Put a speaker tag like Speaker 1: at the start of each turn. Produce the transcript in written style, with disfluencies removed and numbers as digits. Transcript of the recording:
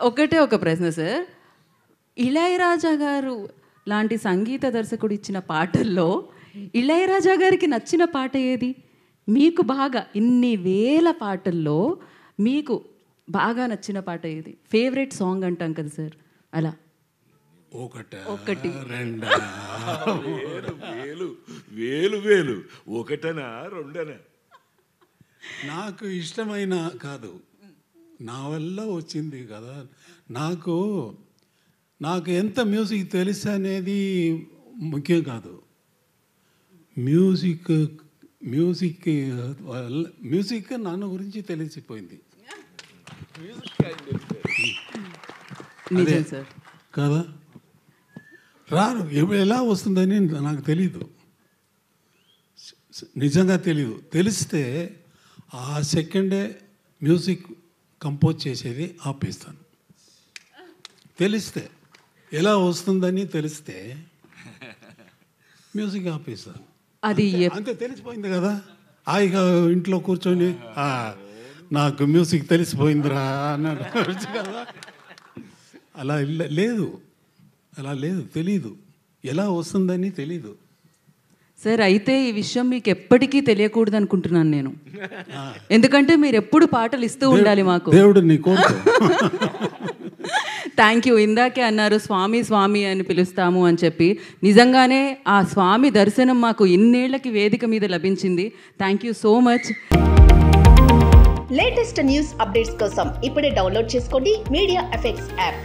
Speaker 1: ఒకటే ఒక ప్రశ్న సార్, ఇళయరాజా గారు లాంటి సంగీత దర్శకుడు ఇచ్చిన పాటల్లో ఇళయరాజా గారికి నచ్చిన పాట ఏది? మీకు బాగా ఇన్ని వేల పాటల్లో మీకు బాగా నచ్చిన పాట ఏది? ఫేవరెట్ సాంగ్ అంటాం కదా సార్, అలా
Speaker 2: ఒకటి రెండా వేలు వేలు వేలు ఒకటనా రెండనా? నాకు ఇష్టమైన కాదు, నా వల్ల వచ్చింది కదా. నాకు ఎంత మ్యూజిక్ తెలుసు అనేది ముఖ్యం కాదు. మ్యూజిక్ నన్ను గురించి తెలిసిపోయింది కదా. రాను ఎలా వస్తుందని నాకు తెలీదు, నిజంగా తెలీదు. తెలిస్తే ఆ సెకండే మ్యూజిక్ కంపోజ్ చేసేది ఆపేస్తాను. తెలిస్తే ఎలా వస్తుందని తెలిస్తే మ్యూజిక్ ఆపేస్తాను.
Speaker 1: అది
Speaker 2: అంతే, తెలిసిపోయింది కదా. హాయిగా ఇంట్లో కూర్చొని నాకు మ్యూజిక్ తెలిసిపోయిందిరా అన్నాడు కదా. అలా లేదు, తెలీదు, ఎలా వస్తుందని తెలీదు
Speaker 1: సార్. అయితే ఈ విషయం మీకు ఎప్పటికీ తెలియకూడదు అనుకుంటున్నాను నేను, ఎందుకంటే మీరు ఎప్పుడు పాటలు ఇస్తూ ఉండాలి మాకు.
Speaker 2: దేవుడు నీ కోరిక.
Speaker 1: Thank you. ఇందాకే అన్నారు స్వామి స్వామి అని పిలుస్తాము అని చెప్పి, నిజంగానే ఆ స్వామి దర్శనం మాకు ఇన్నేళ్లకి వేదిక మీద లభించింది. Thank you so much.
Speaker 3: Latest news updates కోసం ఇప్పుడే డౌన్లోడ్ చేసుకోండి మీడియా ఎఫెక్ట్స్ యాప్.